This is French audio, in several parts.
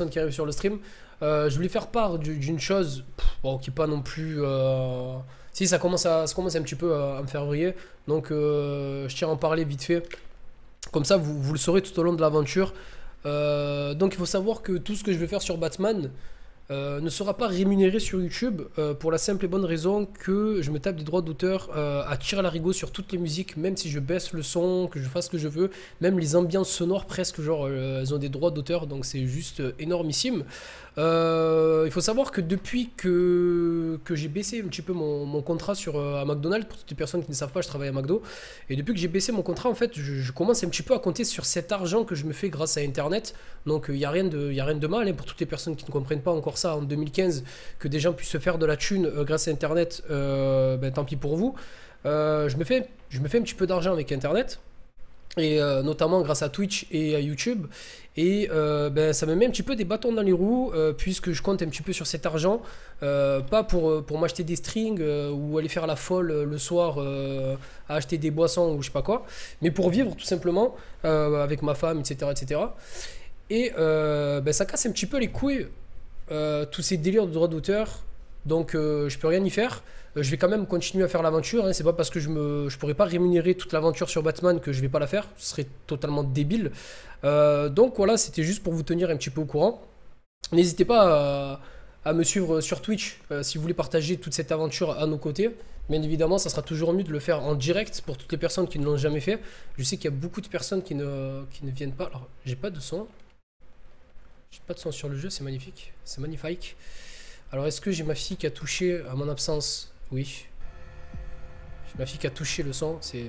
personnes qui arrivent sur le stream. Je voulais faire part d'une chose, bon, qui est pas non plus... Si, ça commence un petit peu à me faire vriller. Donc, je tiens à en parler vite fait. Comme ça, vous le saurez tout au long de l'aventure. Donc, il faut savoir que tout ce que je vais faire sur Batman ne sera pas rémunéré sur YouTube pour la simple et bonne raison que je me tape des droits d'auteur à tir à l'arigot sur toutes les musiques, même si je baisse le son, que je fasse ce que je veux, même les ambiances sonores presque, genre elles ont des droits d'auteur, donc c'est juste énormissime. Il faut savoir que depuis que j'ai baissé un petit peu mon contrat à McDonald's, pour toutes les personnes qui ne savent pas, je travaille à McDo, et depuis que j'ai baissé mon contrat, en fait, je commence un petit peu à compter sur cet argent que je me fais grâce à Internet. Donc il n'y a rien de mal, hein, pour toutes les personnes qui ne comprennent pas encore ça en 2015, que des gens puissent se faire de la thune grâce à Internet, ben, tant pis pour vous. Je me fais un petit peu d'argent avec Internet. Et notamment grâce à Twitch et à YouTube. Et ben, ça me met un petit peu des bâtons dans les roues, puisque je compte un petit peu sur cet argent, pas pour m'acheter des strings ou aller faire la folle le soir à acheter des boissons ou je sais pas quoi, mais pour vivre tout simplement avec ma femme, etc. etc. Et ben, ça casse un petit peu les couilles, tous ces délires de droits d'auteur. Donc je peux rien y faire. Je vais quand même continuer à faire l'aventure, hein. C'est pas parce que je pourrais pas rémunérer toute l'aventure sur Batman que je vais pas la faire. Ce serait totalement débile. Donc voilà, c'était juste pour vous tenir un petit peu au courant. N'hésitez pas à me suivre sur Twitch si vous voulez partager toute cette aventure à nos côtés. Bien évidemment, ça sera toujours mieux de le faire en direct pour toutes les personnes qui ne l'ont jamais fait. Je sais qu'il y a beaucoup de personnes qui ne viennent pas. Alors, j'ai pas de son. J'ai pas de son sur le jeu, c'est magnifique. C'est magnifique. Alors, est-ce que j'ai ma fille qui a touché à mon absence? Oui. J'ai ma fille qui a touché le son. C'est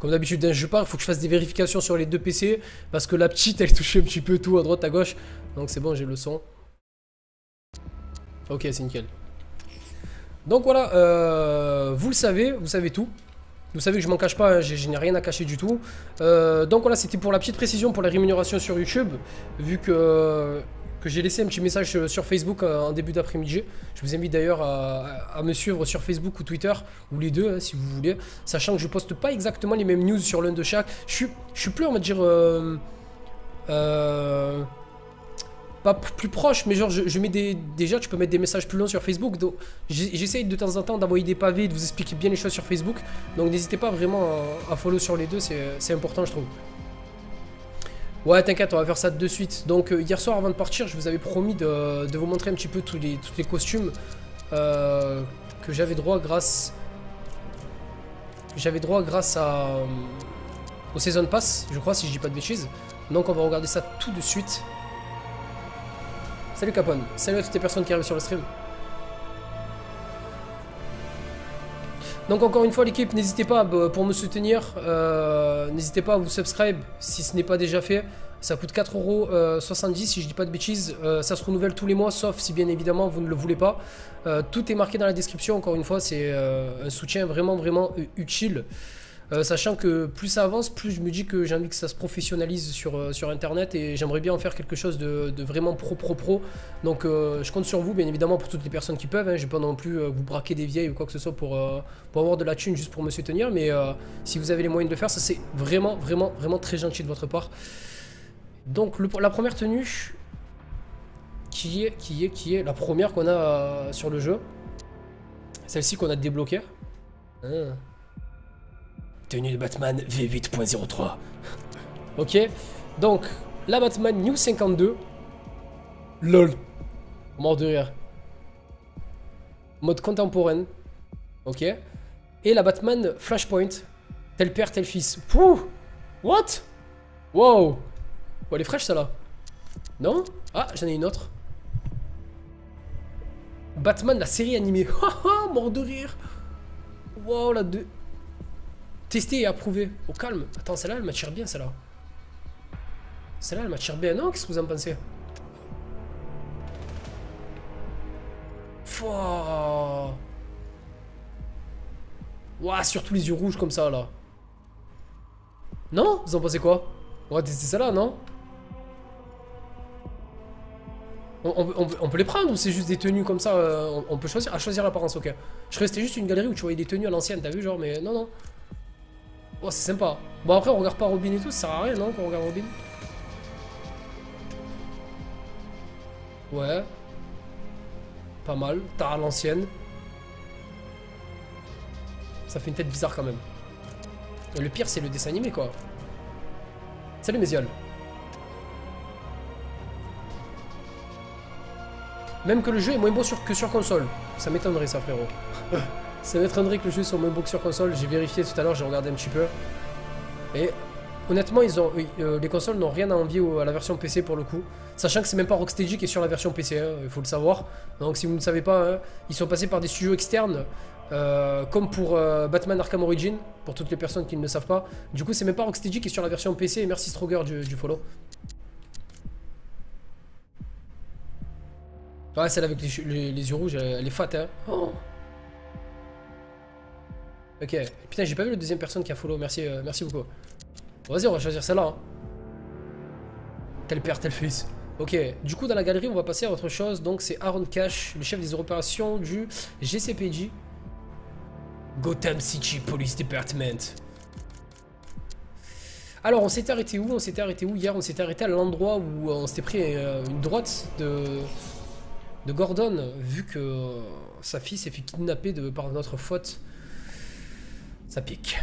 comme d'habitude, d'un jeu pars, il faut que je fasse des vérifications sur les deux PC parce que la petite, elle touchait un petit peu tout à droite, à gauche. Donc c'est bon, j'ai le son. Ok, c'est nickel. Donc voilà, vous le savez, vous savez tout. Vous savez que je m'en cache pas, hein, je n'ai rien à cacher du tout. Donc voilà, c'était pour la petite précision pour la rémunération sur YouTube, vu que j'ai laissé un petit message sur Facebook en début d'après-midi. Je vous invite d'ailleurs à me suivre sur Facebook ou Twitter, ou les deux, hein, si vous voulez. Sachant que je poste pas exactement les mêmes news sur l'un de chaque. Je suis plus, on va dire... pas plus proche, mais genre je mets déjà tu peux mettre des messages plus longs sur Facebook, donc j'essaye de temps en temps d'envoyer des pavés, de vous expliquer bien les choses sur Facebook, donc n'hésitez pas vraiment à follow sur les deux, c'est important je trouve. Ouais, t'inquiète, on va faire ça de suite. Donc hier soir avant de partir, je vous avais promis de vous montrer un petit peu tous les costumes que j'avais droit grâce au Season Pass, je crois, si je dis pas de bêtises. Donc on va regarder ça tout de suite. Salut Capone, salut à toutes les personnes qui arrivent sur le stream. Donc encore une fois l'équipe, n'hésitez pas pour me soutenir, n'hésitez pas à vous subscribe si ce n'est pas déjà fait. Ça coûte 4,70€ si je dis pas de bêtises, ça se renouvelle tous les mois sauf si bien évidemment vous ne le voulez pas. Tout est marqué dans la description, encore une fois c'est un soutien vraiment utile. Sachant que plus ça avance, plus je me dis que j'ai envie que ça se professionnalise sur internet et j'aimerais bien en faire quelque chose de vraiment pro. Donc je compte sur vous bien évidemment pour toutes les personnes qui peuvent, hein. Je vais pas non plus vous braquer des vieilles ou quoi que ce soit pour avoir de la thune juste pour me soutenir, mais si vous avez les moyens de le faire, ça c'est vraiment très gentil de votre part. Donc la première tenue qui est la première qu'on a sur le jeu, celle-ci qu'on a débloquée. Tenue de Batman V8.03. Ok, donc la Batman New 52. LOL. Mort de rire. Mode contemporain. Ok. Et la Batman Flashpoint. Tel père, tel fils. Pouh. What? Wow. Oh, elle est fraîche, ça là. Non? Ah, j'en ai une autre. Batman, la série animée. Haha, mort de rire. Wow, la deux. Testé et approuvé. Au calme. Attends, celle-là, elle m'attire bien, celle-là. Celle-là, elle m'attire bien. Non, qu'est-ce que vous en pensez? Fouah. Ouah, surtout les yeux rouges comme ça, là. Non? Vous en pensez quoi? On va tester celle-là, non? On peut les prendre ou c'est juste des tenues comme ça on peut choisir? À choisir l'apparence, ok. Je restais juste une galerie où tu voyais des tenues à l'ancienne, t'as vu, genre, mais non. Oh, c'est sympa. Bon, après, on regarde pas Robin et tout, ça sert à rien, non, qu'on regarde Robin? Ouais. Pas mal. T'as à l'ancienne. Ça fait une tête bizarre quand même. Et le pire, c'est le dessin animé, quoi. Salut, Mézial. Même que le jeu est moins beau que sur console. Ça m'étonnerait, ça, frérot. Ça m'étonnerait que le jeu soit moins beau que sur console. J'ai vérifié tout à l'heure, j'ai regardé un petit peu. Et honnêtement, les consoles n'ont rien à envier à la version PC pour le coup. Sachant que c'est même pas Rocksteady qui est sur la version PC, hein, il faut le savoir. Donc si vous ne savez pas, hein, ils sont passés par des studios externes. Comme pour Batman Arkham Origin, pour toutes les personnes qui ne le savent pas. Du coup, c'est même pas Rocksteady qui est sur la version PC. Et merci Stroger du follow. Ouais, celle avec les yeux rouges, elle est fat, hein. Oh. Ok. Putain, j'ai pas vu la deuxième personne qui a follow. Merci, merci beaucoup. Bon, vas-y, on va choisir celle-là. Hein. Tel père, tel fils. Ok. Du coup, dans la galerie, on va passer à autre chose. Donc, c'est Aaron Cash, le chef des opérations du GCPD. Gotham City Police Department. Alors, on s'était arrêté où? On s'était arrêté où hier? On s'était arrêté à l'endroit où on s'était pris une droite de Gordon, vu que sa fille s'est fait kidnapper par notre faute. Ça pique.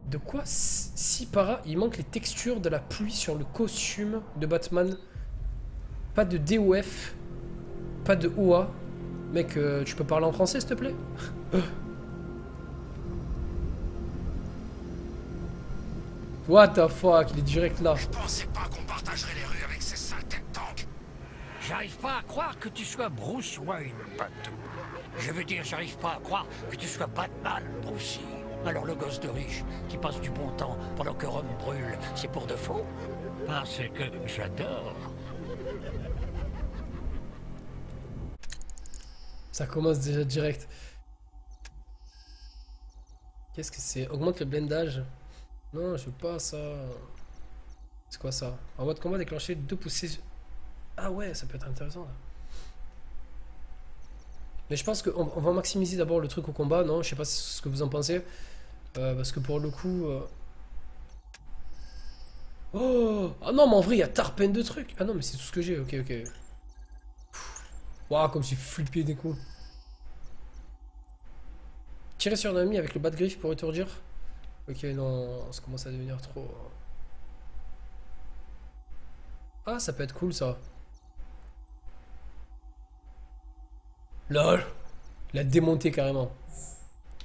De quoi? Si para, il manque les textures de la pluie sur le costume de Batman. Pas de DOF. Pas de OA. Mec, tu peux parler en français s'il te plaît? What the fuck, il est direct là. Je pensais pas qu'on partagerait les rues avec ces sales têtes tank. J'arrive pas à croire que tu sois Bruce Wayne, Patou. Je veux dire, j'arrive pas à croire que tu sois Batman, Brucey. Alors le gosse de riche qui passe du bon temps pendant que Rome brûle, c'est pour de faux? Parce que j'adore. Ça commence déjà direct. Qu'est-ce que c'est? Augmente le blendage. Non, je veux pas ça. C'est quoi ça? En mode combat déclenché 2 poussées. Ah ouais, ça peut être intéressant là. Mais je pense qu'on va maximiser d'abord le truc au combat, non? Je sais pas ce que vous en pensez. Parce que pour le coup... Oh! Ah non, mais en vrai, il y a tarpin de trucs. Ah non, mais c'est tout ce que j'ai, ok, ok. Waouh, comme j'ai flippé des coups. Tirer sur un ami avec le bas de griffe pour étourdir. Ok, non, ça commence à devenir trop... Ah, ça peut être cool, ça. LOL! Il a démonté carrément.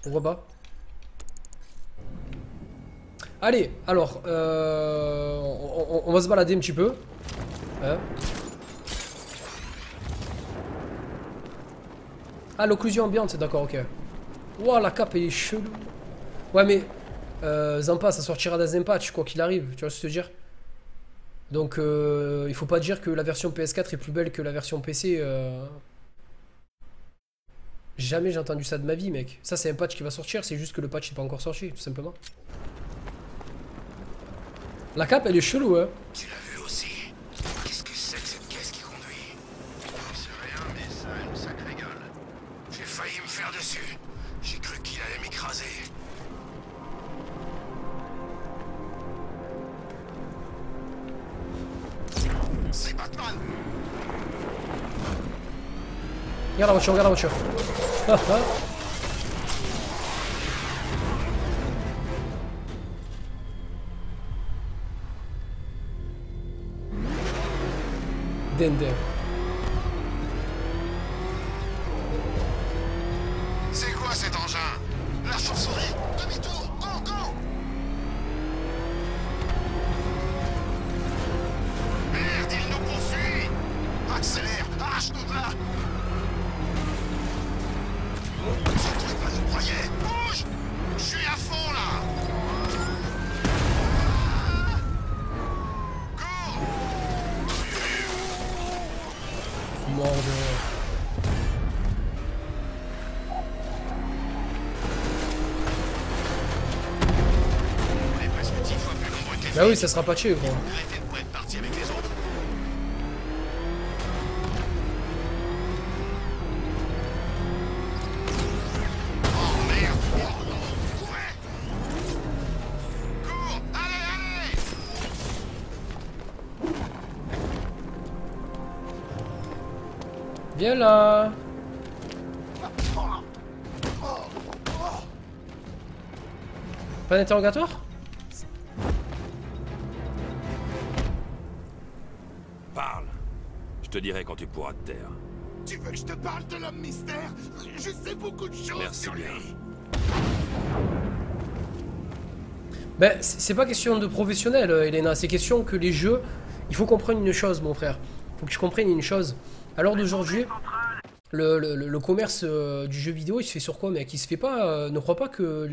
Pourquoi pas? Allez, alors, on va se balader un petit peu. Hein? Ah, l'occlusion ambiante, c'est d'accord, ok. Ouah, la cape, elle est chelou. Ouais, mais Zampa, ça sortira dans un patch, quoi qu'il arrive, tu vois ce que je veux dire? Donc, il faut pas dire que la version PS4 est plus belle que la version PC. Jamais j'ai entendu ça de ma vie, mec. Ça, c'est un patch qui va sortir, c'est juste que le patch n'est pas encore sorti, tout simplement. La cape, elle est chelou, hein. Tu l'as vu aussi? Qu'est-ce que c'est que cette caisse qui conduit? Je sais rien, mais ça a une sacrée gueule. J'ai failli me faire dessus. J'ai cru qu'il allait m'écraser. C'est Batman! Regarde la voiture, regarde la voiture. Ah, ah. Dende. C'est quoi cet engin? La chauve-souris! Demi-tour! Go, go! Merde, il nous poursuit! Accélère! Arrache-nous de là! Ce truc va nous broyer! Bouge! Je suis à fond là! Cours! Mort de... On est presque 10 fois plus nombreux que les Bah oui, ça sera patché, quoi. Arrêtez de pas être parti avec les autres. Viens là. Pas d'interrogatoire? Parle. Je te dirai quand tu pourras te taire. Tu veux que je te parle de l'homme mystère? Je sais beaucoup de choses Merci sur lui. bien. Ben, c'est pas question de professionnel, Elena. C'est question que les jeux... Il faut comprendre une chose, mon frère. Il faut que je comprenne une chose. À l'heure d'aujourd'hui, le commerce du jeu vidéo, il se fait sur quoi, mec? Il se fait pas... ne crois pas que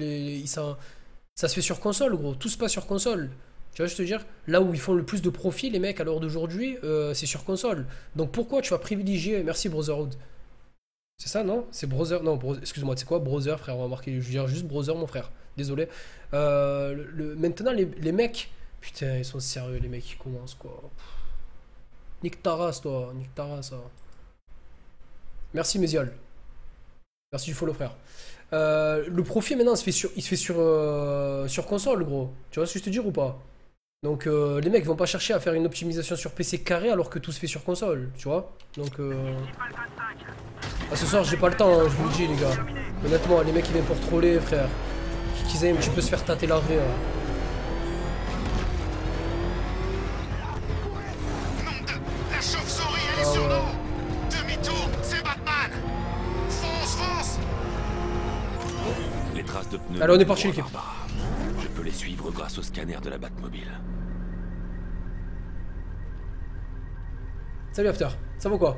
ça se fait sur console, gros. Tout se passe sur console. Tu vois, je te dire, là où ils font le plus de profit, les mecs, à l'heure d'aujourd'hui, c'est sur console. Donc pourquoi tu vas privilégier... Merci, Brotherhood. C'est ça, non? C'est Brother... Non, excuse-moi, c'est quoi, Brother, frère? On va marquer... Je veux dire juste Brother, mon frère. Désolé. Maintenant, les mecs... Putain, ils sont sérieux, les mecs, ils commencent, quoi. Nique ta race, toi. Nique ta race, ça. Merci, Méziol. Merci du follow, frère. Le profit, maintenant, il se fait sur console, gros. Tu vois ce que je te dis ou pas? Donc, les mecs vont pas chercher à faire une optimisation sur PC carré alors que tout se fait sur console, tu vois? Donc, ce soir, j'ai pas le temps, hein, je vous le dis, les gars. Honnêtement, les mecs, ils viennent pour troller, frère. Qu'ils aiment un petit peu se faire tâter la vraie, hein. La chauve-souris, elle est sur nous. Demi-tour, c'est Batman. Fonce, fonce. Les traces de pneus... Allez, on est parti, l'équipe. Je peux les suivre grâce au scanner de la Batmobile. Salut After, ça va quoi?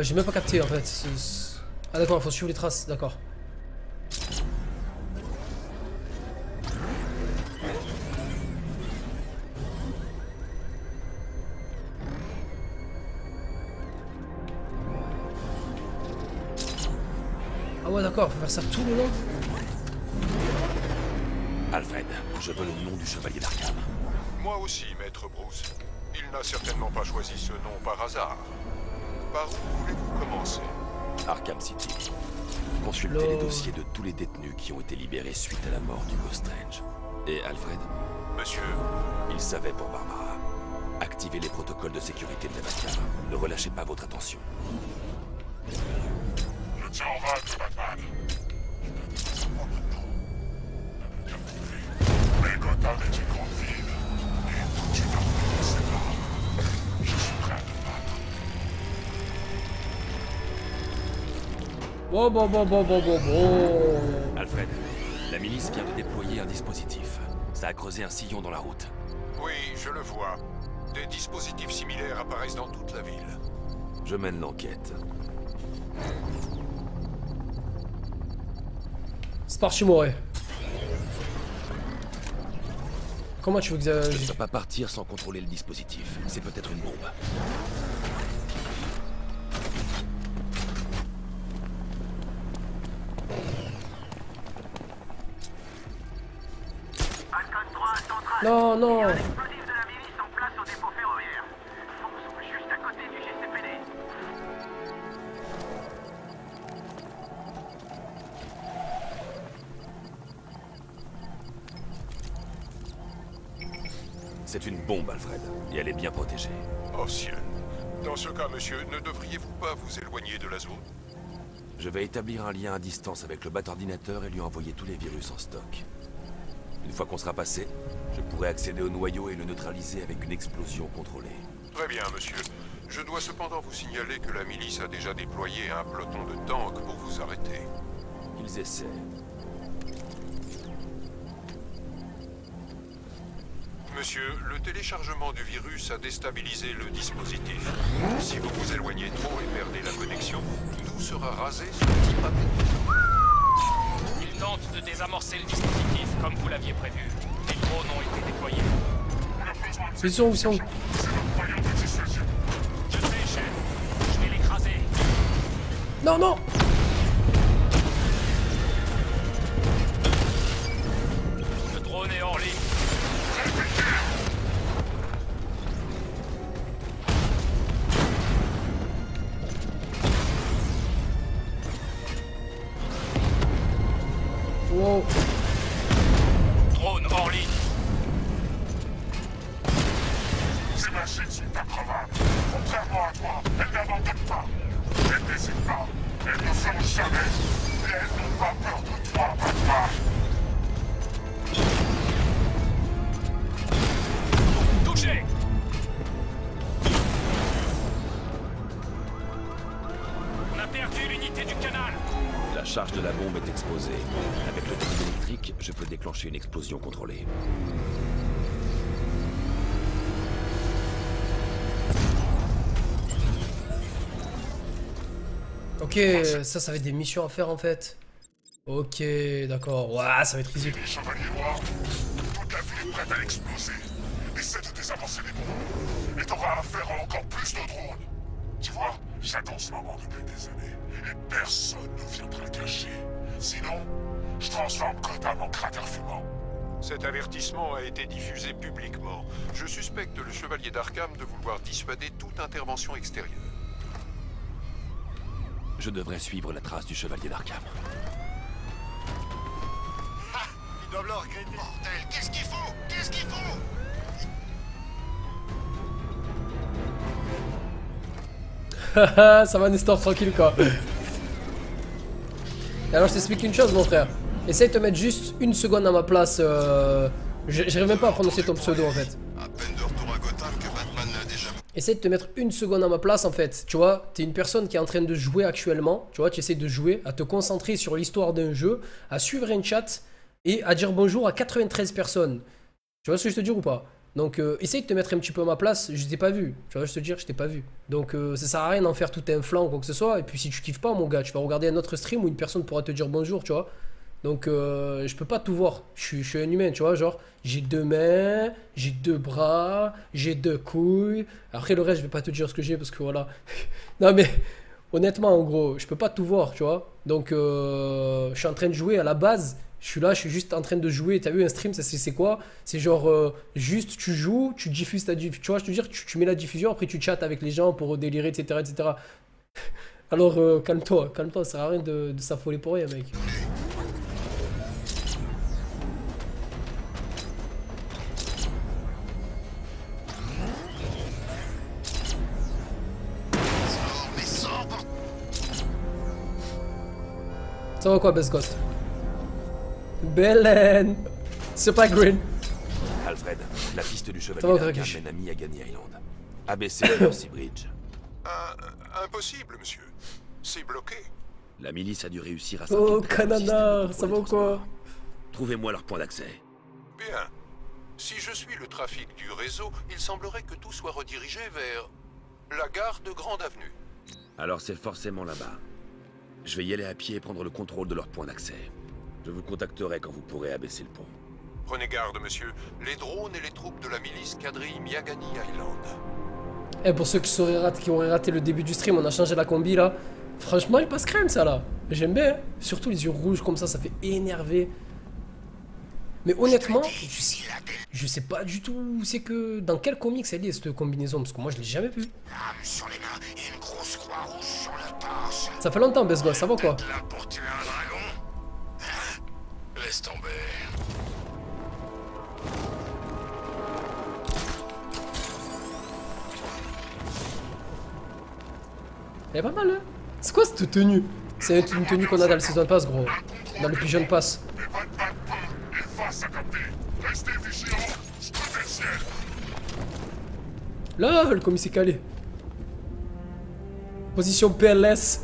J'ai même pas capté en fait. Ah d'accord, il faut suivre les traces, d'accord. Ah ouais d'accord, faut faire ça tout le long. Alfred, je veux le nom du chevalier d'Arkham. Moi aussi, maître Bruce. Il n'a certainement pas choisi ce nom par hasard. Par où voulez-vous commencer? Arkham City. Consultez les dossiers de tous les détenus qui ont été libérés suite à la mort du Ghost Strange. Et Alfred, Monsieur, il savait pour Barbara. Activez les protocoles de sécurité de la Batcave. Ne relâchez pas votre attention. Je tiens en rate, Batman. Mais Gotham est une grande ville. Et toute une armée nous sépare. Je suis prêt à me battre. Bon. Alfred, la milice vient de déployer un dispositif. Ça a creusé un sillon dans la route. oui, je le vois. Des dispositifs similaires apparaissent dans toute la ville. Je mène l'enquête. C'est parti, Moré. Comment tu veux que Je ne peux pas partir sans contrôler le dispositif. C'est peut-être une bombe. Non, non. Explosif de la milice en place au dépôt ferroviaire. Fonce juste à côté du GCPD. C'est une bombe, Alfred. Et elle est bien protégée. Oh ciel. Dans ce cas, monsieur, ne devriez-vous pas vous éloigner de la zone? Je vais établir un lien à distance avec le bat-ordinateur et lui envoyer tous les virus en stock. Une fois qu'on sera passé, je pourrai accéder au noyau et le neutraliser avec une explosion contrôlée. Très bien, monsieur. Je dois cependant vous signaler que la milice a déjà déployé un peloton de tanks pour vous arrêter. Ils essaient. Monsieur, le téléchargement du virus a déstabilisé le dispositif. Si vous vous éloignez trop et perdez la connexion, tout sera rasé sur petit papier. Il tente de désamorcer le dispositif, comme vous l'aviez prévu. Les drones ont été déployés. Ils sont où? Je sais, chef. Je vais l'écraser. Non, non. Le drone est hors ligne. Wow. Drone hors ligne. Ces machines sont increvables. Contrairement à toi, elles n'abandonnent pas. jamais. Et elles n'ont pas peur de toi, Batman. Touché! On a perdu l'unité du canal. La charge de la bombe est exposée. Avec le fil électrique, je peux déclencher une explosion contrôlée. Ok, ça va être des missions à faire en fait. Ok, d'accord. Ouah, ça va être easy. Les chevaliers noirs, toute la ville est prête à exploser. Essaie de désamorcer les bombes. Et t'auras affaire à encore plus de drones. Tu vois, j'attends ce moment depuis des années. Et personne ne viendra le cacher. Sinon, je transforme Gotham en cratère fumant. Cet avertissement a été diffusé publiquement. Je suspecte le chevalier d'Arkham de vouloir dissuader toute intervention extérieure. Je devrais suivre la trace du chevalier d'Arkham. Ah, ils doivent le regretter. Bordel, qu'est-ce qu'il faut? Qu'est-ce qu'il faut? Ça va, Nestor, tranquille quoi. Alors je t'explique une chose mon frère. Essaye de te mettre juste une seconde à ma place. J'arrive même pas à prononcer ton pseudo en fait. À peine de retour à Gotham que Batman l'a déjà... Essaye de te mettre une seconde à ma place en fait. Tu vois, t'es une personne qui est en train de jouer actuellement. Tu vois, tu essaies de jouer, à te concentrer sur l'histoire d'un jeu, à suivre un chat et à dire bonjour à 93 personnes. Tu vois ce que je te dis ou pas? Donc essaye de te mettre un petit peu à ma place, je t'ai pas vu. Tu vois, je te dire, je t'ai pas vu. Donc ça sert à rien d'en faire tout un flanc ou quoi que ce soit. Et puis si tu kiffes pas mon gars, tu vas regarder un autre stream où une personne pourra te dire bonjour, tu vois. Donc je peux pas tout voir. Je suis un humain, tu vois, genre j'ai deux mains, j'ai deux bras, j'ai deux couilles. Après le reste, je vais pas te dire ce que j'ai parce que voilà. Non mais honnêtement en gros, je peux pas tout voir, tu vois. Donc je suis en train de jouer à la base. Je suis là, je suis juste en train de jouer. T'as vu un stream, ça c'est quoi? C'est genre juste tu joues, tu diffuses ta diffusion. Tu vois, je te dis, tu mets la diffusion, après tu chattes avec les gens pour délirer, etc. etc. Alors calme-toi, calme-toi, ça sert à rien de s'affoler pour rien, mec. Ça va quoi, Best Ghost? Belen! C'est pas Green. Alfred, la piste du chevalier va, d'Arkham Greg. mène à Miagani Island. ABC le Mercy Bridge. Impossible, monsieur. C'est bloqué. La milice a dû réussir à Oh, s'infiltrer dans le système de cananard, contrôle ça des va ou quoi? transports. Trouvez-moi leur point d'accès. Bien. Si je suis le trafic du réseau, il semblerait que tout soit redirigé vers la gare de Grande Avenue. Alors c'est forcément là-bas. Je vais y aller à pied et prendre le contrôle de leur point d'accès. Je vous contacterai quand vous pourrez abaisser le pont. Prenez garde, monsieur. Les drones et les troupes de la milice quadrillent Miagani Island. Eh, pour ceux qui auraient raté le début du stream, on a changé la combi là. Franchement, il passe crème ça là. J'aime bien. Hein. Surtout les yeux rouges comme ça fait énerver. Mais honnêtement, je sais pas du tout où c'est que. Dans quel comics elle est cette combinaison? Parce que moi je l'ai jamais vue. Lame sur les mains et une grosse croix rouge sur le torse. Ça fait longtemps, Best Goss, ça va quoi? Là pour tuer un dragon? Hein? Laisse tomber. Elle est pas mal, hein? C'est quoi cette tenue? C'est une tenue qu'on a dans le Season Pass, gros. Dans le Pigeon Pass. Mais Batman peut et va s'adapter. Restez vigilants. Scrutez le ciel. Là, comme il s'est calé. Position PLS.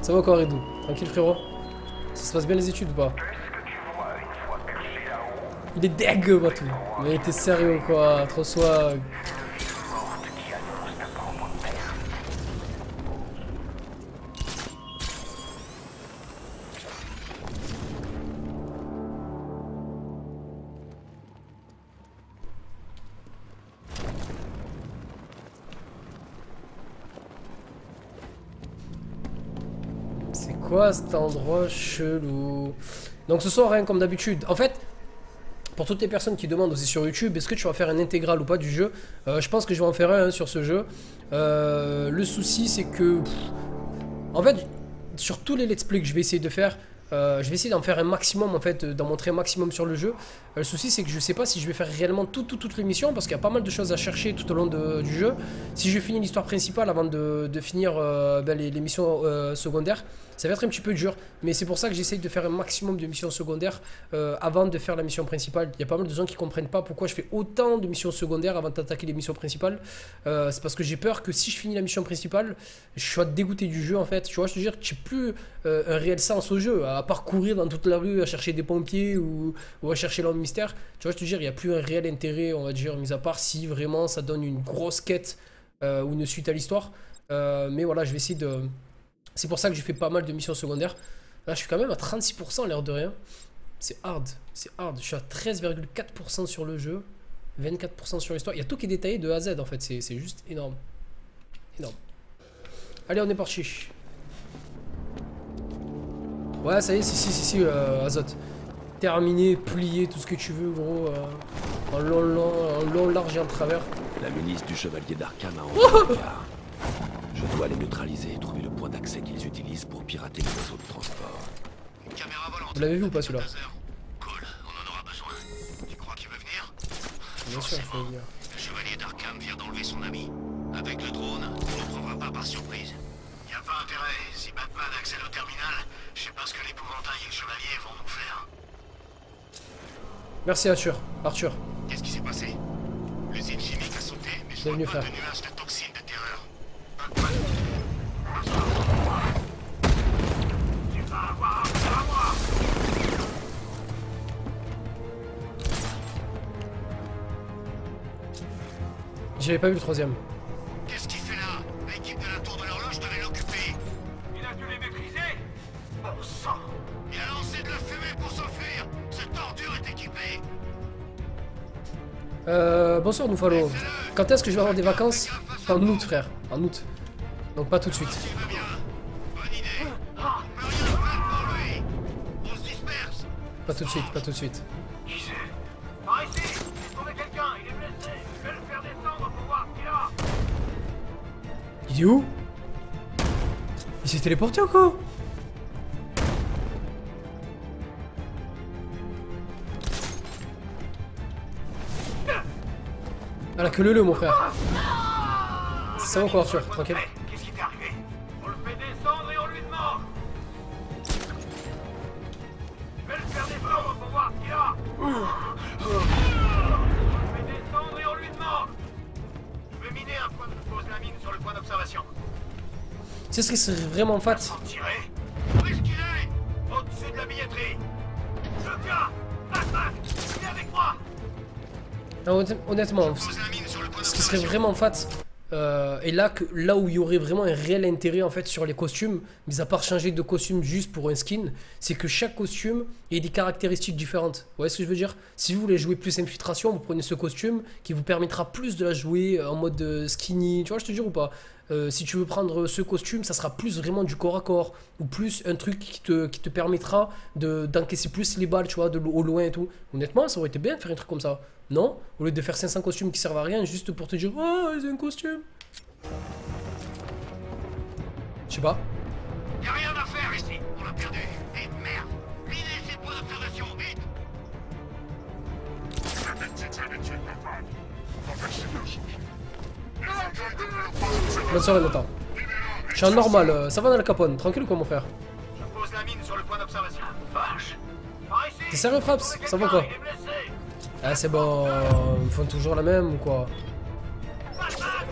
Ça va quoi, Redou? Tranquille, frérot? Ça se passe bien les études ou pas? Il est dégueu, Batou. Mais t'es sérieux quoi? Trop swag. C'est quoi cet endroit chelou? Donc ce soir, rien comme d'habitude. En fait, pour toutes les personnes qui demandent aussi sur YouTube, est-ce que tu vas faire un intégral ou pas du jeu? Je pense que je vais en faire un hein, sur ce jeu. Le souci, c'est que... en fait, sur tous les let's play que je vais essayer de faire, Je vais essayer d'en faire un maximum en fait, d'en montrer un maximum sur le jeu. Le souci c'est que je sais pas si je vais faire réellement toutes les missions parce qu'il y a pas mal de choses à chercher tout au long du jeu. Si je finis l'histoire principale avant de finir les missions secondaires, ça va être un petit peu dur. Mais c'est pour ça que j'essaye de faire un maximum de missions secondaires avant de faire la mission principale. Il y a pas mal de gens qui comprennent pas pourquoi je fais autant de missions secondaires avant d'attaquer les missions principales. C'est parce que j'ai peur que si je finis la mission principale, je sois dégoûté du jeu en fait. Tu vois, je te dire que j'ai plus un réel sens au jeu, à part courir dans toute la rue à chercher des pompiers ou à chercher l'homme mystère. Tu vois, je te dire, il n'y a plus un réel intérêt, on va dire, mis à part si vraiment ça donne une grosse quête ou une suite à l'histoire. Mais voilà, je vais essayer de... C'est pour ça que je fais pas mal de missions secondaires. Là, je suis quand même à 36% l'air de rien. C'est hard, c'est hard. Je suis à 13,4% sur le jeu, 24% sur l'histoire. Il y a tout qui est détaillé de A à Z en fait, c'est juste énorme. Énorme. Allez, on est parti. Ouais, ça y est, si, Azote. Terminé, plié, tout ce que tu veux, gros. En long, large et en travers. La milice du chevalier d'Arkham a envoyé Je dois les neutraliser et trouver le point d'accès qu'ils utilisent pour pirater les réseaux de transport. Une caméra volante. Vous l'avez vu ou pas celui-là? Cool, on en aura besoin. Tu crois qu'il veut venir? Bien sûr, il faut venir. Le chevalier d'Arkham vient d'enlever son ami. Avec le drone, on ne prendra pas par surprise. Y a pas intérêt. Si Batman accède au terminal, je sais pas ce que l'épouvantail et le chevalier vont nous faire. Merci Arthur. Qu'est-ce qui s'est passé? L'usine chimique a sauté, mais je Bienvenue, vois pas frère. de nuages de toxines de terreur. Batman. Tu vas avoir affaire à moi. J'avais pas vu le troisième. Qu'est-ce qu'il fait là? L'équipe de la tour de l'horloge devait l'occuper. Il a dû les maîtriser. Bon sang. Il a lancé de la fumée pour s'enfuir. Cette ordure est équipée. Bonsoir Nuffalo. Quand est-ce que je vais avoir des vacances? En août, frère. En août. Donc pas tout de suite. Il va bien. Bonne idée. On peut rien se battre pour lui. On se disperse. Pas tout de suite, pas tout de suite. Qui c'est? Par ici. J'ai trouvé quelqu'un. Il est blessé. Je vais le faire descendre pour voir ce qu'il a. Il est où? Il s'est téléporté encore? Ah la queue leu mon frère. Ça va encore Arthur, tranquille. Qu'est-ce qui t'est arrivé? On le fait descendre et on lui demande. Je vais le faire descendre pour voir ce qu'il a. On le fait descendre et on lui demande. Je vais miner un point de pose la mine sur le point d'observation. C'est ce qui serait vraiment fat. Sans tirer. Où est-ce qu'il est? Au-dessus de la billetterie. Je tiens. Batman, viens avec moi. Non, honnêtement, Pose la mine sur le point ce qui serait d'observation. vraiment fat, et là où il y aurait vraiment un réel intérêt en fait sur les costumes, mis à part changer de costume juste pour un skin, c'est que chaque costume ait des caractéristiques différentes. Vous voyez ce que je veux dire? Si vous voulez jouer plus infiltration, vous prenez ce costume qui vous permettra plus de la jouer en mode skinny, tu vois je te jure ou pas? Si tu veux prendre ce costume, ça sera plus vraiment du corps à corps, ou plus un truc qui te permettra d'encaisser plus les balles, tu vois, au loin et tout. Honnêtement, ça aurait été bien de faire un truc comme ça. Non? Au lieu de faire 500 costumes qui servent à rien, juste pour te dire « Oh, c'est un costume !» Je sais pas. Y'a rien à faire ici. On l'a perdu. Et merde. Minez ces points d'observation, vite. C'est des petites habitudes, Batman. On va essayer de changer. Les enjoy de plus pas Bonne soirée, Nathan. Je suis en normal, ça va dans le capone. Tranquille ou quoi, mon frère? Je pose la mine sur le point d'observation. Vache. Par ici. T'es sérieux, Fraps? Ça va quoi? Il est blessé. Ah, c'est bon. Ils font toujours la même ou quoi? Batman.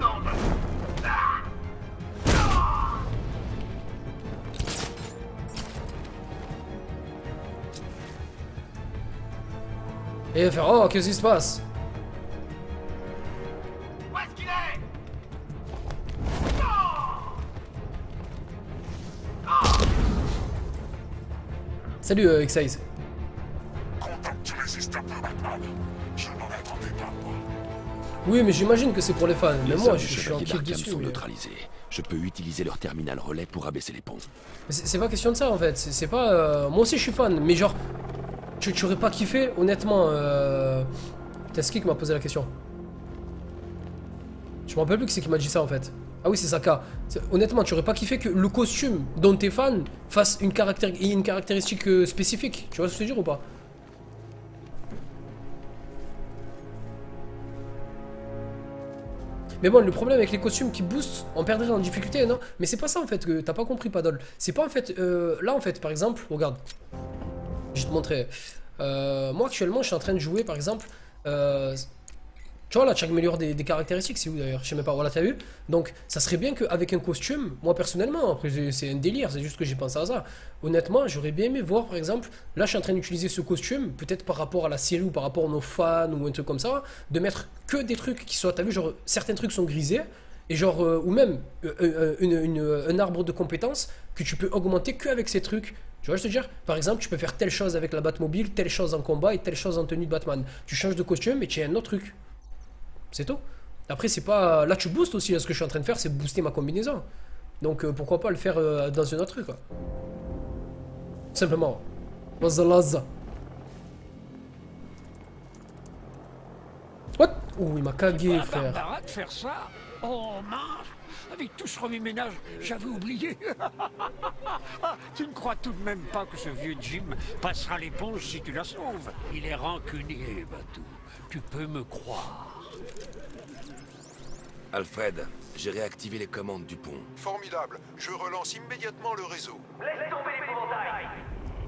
Non, mais... Et il va faire « Oh, qu'est-ce qui se passe ?» Où est-ce qu'il est? Salut, X-Size. content que tu résistes un peu, Batman. Je n'en attendais pas, moi. Oui, mais j'imagine que c'est pour les fans. Mais Les moi, hommes je du suis en chevalier kiff d'Arkham dessus. sont mais- neutralisés. Je peux utiliser leur terminal relais pour abaisser les ponts. Mais c'est pas question de ça en fait, c'est pas... moi aussi je suis fan, mais genre... tu aurais pas kiffé, honnêtement. Putain, c'est qui m'a posé la question? Je me rappelle plus que c'est qui m'a dit ça en fait. Ah oui, c'est Saka. Honnêtement, tu aurais pas kiffé que le costume dont t'es fan fasse une caractéristique spécifique. Tu vois ce que je veux dire ou pas? Mais bon, le problème avec les costumes qui boostent, on perdrait en difficulté, non? Mais c'est pas ça en fait que t'as pas compris, Padol. C'est pas en fait. Là en fait, par exemple, regarde. Je vais te montrer. Moi actuellement, je suis en train de jouer par exemple. Tu vois là, tu améliores des caractéristiques, c'est où d'ailleurs? Je sais même pas, voilà, t'as vu? Donc, ça serait bien qu'avec un costume, moi personnellement, après c'est un délire, c'est juste que j'ai pensé à ça. Honnêtement, j'aurais bien aimé voir par exemple, là je suis en train d'utiliser ce costume, peut-être par rapport à la série ou par rapport à nos fans ou un truc comme ça, de mettre que des trucs qui soient, t'as vu, genre certains trucs sont grisés, et genre, ou même un arbre de compétences que tu peux augmenter qu'avec ces trucs. Tu vois, je te dire, par exemple, tu peux faire telle chose avec la Batmobile, telle chose en combat et telle chose en tenue de Batman. Tu changes de costume et tu as un autre truc. C'est tout. Après, c'est pas. Là, tu boostes aussi. Là, ce que je suis en train de faire, c'est booster ma combinaison. Donc, pourquoi pas le faire dans un autre truc, quoi. Simplement. Lazza. What? Oh, il m'a cagué, frère. Arrête de faire ça. Oh mince. Avec tout ce remue-ménage, j'avais oublié. Tu ne crois tout de même pas que ce vieux Jim passera l'éponge si tu la sauves? Il est rancunier, Batou. Tu peux me croire. Alfred, j'ai réactivé les commandes du pont. Formidable. Je relance immédiatement le réseau. Laisse tomber l'épouvantail.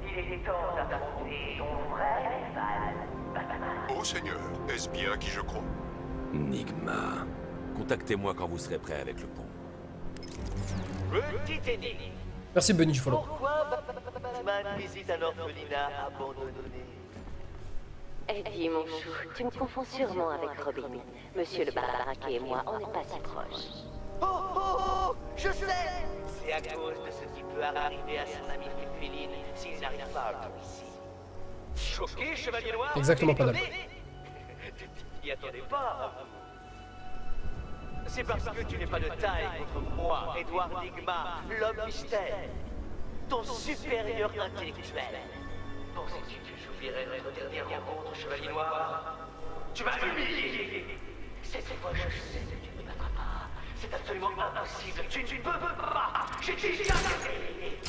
Il était temps d'affronter ton vrai rival, Batman. Oh Seigneur, est-ce bien qui je crois? Nigma. Contactez-moi quand vous serez prêt avec le pont. Petite énigme. Merci, Benny, du follow. Pourquoi Batman visite un orphelinat abandonné? Eddie, mon chou, tu me confonds sûrement avec Robin. Monsieur le Baraquet et moi, on n'est pas si proches. Oh, oh, oh, je sais. C'est à cause de ce qui peut arriver à son ami Féline s'il n'arrive pas à ici. Choqué, chevalier noir? Exactement, pas d'accord. Tu t'y attendais pas? C'est parce que tu n'es pas de taille contre moi, Edouard Nigma, l'homme mystère, ton supérieur intellectuel. Pensais-tu que j'oublierais notre dernière rencontre, chevalier noir? Tu m'as humilié. Cette fois, je sais que tu ne me battras pas. C'est absolument impossible. Tu ne peux pas. J'ai déjà gagné.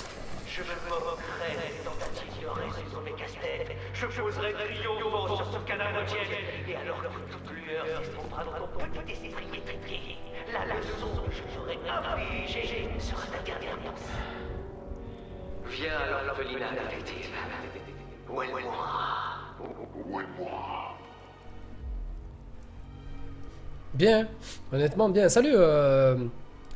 Je me moquerai des tentatives qui auraient sur mes casse-têtes. Je poserai triomphalement sur ce canal de tienne. Et alors que toute lueur s'estombrera dans ton petit esprit métriqué, la leçon que je t'aurai infligée sera ta dernière pensée. Viens à l'orphelinat, détective. Où est-moi? Où est moi? Bien, honnêtement, bien. Salut,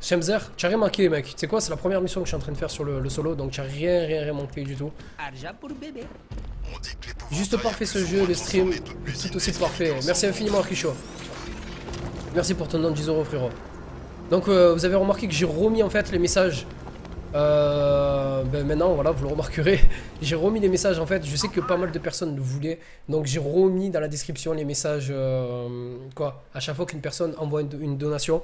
Shemzer. Tu as rien manqué, mec. Tu sais quoi, c'est la première mission que je suis en train de faire sur le solo, donc tu n'as rien manqué du tout. On dit que l'épouvantail Juste parfait ce jeu, le stream, tout aussi parfait. Merci infiniment, Richo. Merci pour ton nom de 10 €, frérot. Donc, vous avez remarqué que j'ai remis en fait les messages. Ben maintenant, voilà, vous le remarquerez. J'ai remis les messages en fait. Je sais que pas mal de personnes le voulaient. Donc, j'ai remis dans la description les messages. Quoi, à chaque fois qu'une personne envoie une donation,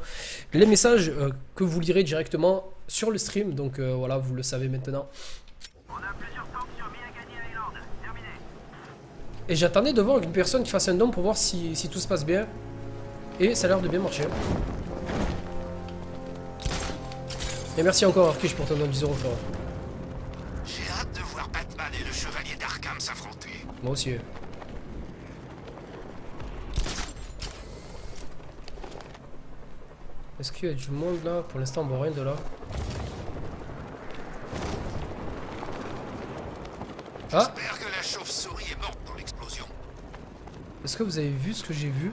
les messages que vous lirez directement sur le stream. Donc, voilà, vous le savez maintenant. On a plusieurs sanctions bien gagnées à Island. Terminé. Et j'attendais de voir une personne qui fasse un don pour voir si tout se passe bien. Et ça a l'air de bien marcher. Et merci encore Arkish pour ton don de 10 €, frère. J'ai hâte de voir Batman et le chevalier d'Arkham s'affronter. Moi aussi. Est-ce qu'il y a du monde là? Pour l'instant on voit rien de là. Ah! J'espère que la chauve-souris est morte dans l'explosion. Est-ce que vous avez vu ce que j'ai vu?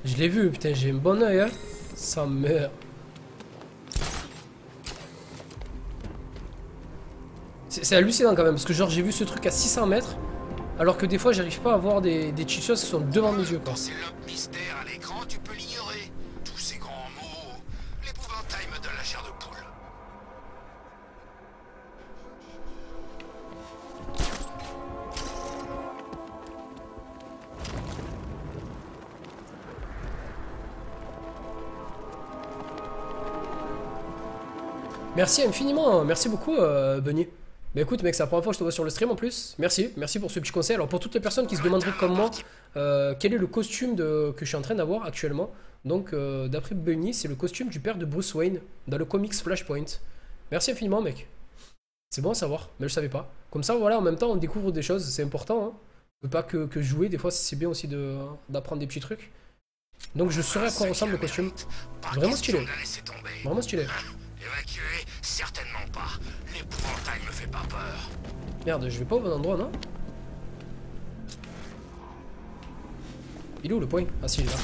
Je l'ai vu, putain, j'ai un bon oeil, hein. Ça meurt. C'est hallucinant quand même, parce que genre j'ai vu ce truc à 600 mètres, alors que des fois j'arrive pas à voir des cheat shots qui sont devant mes yeux, quoi. Quand c'est l'homme mystère à l'écran, tu peux l'ignorer. Tous ces grands mots. L'épouvantail me donne la chair de poule. Merci infiniment, merci beaucoup Bunny. Bah écoute mec, c'est la première fois que je te vois sur le stream en plus. Merci, merci pour ce petit conseil. Alors pour toutes les personnes qui se demanderaient comme moi quel est le costume que je suis en train d'avoir actuellement. Donc d'après Bunny, c'est le costume du père de Bruce Wayne dans le comics Flashpoint. Merci infiniment mec. C'est bon à savoir, mais je savais pas. Comme ça voilà, en même temps on découvre des choses, c'est important. Hein. Pas que jouer, des fois c'est bien aussi d'apprendre des petits trucs. Donc je saurai à quoi ressemble le costume. Vraiment stylé. Vraiment stylé. Évacuer, certainement pas. L'épouvantail me fait pas peur. Merde, je vais pas au bon endroit, non? Il est où le point? Ah si, il est là.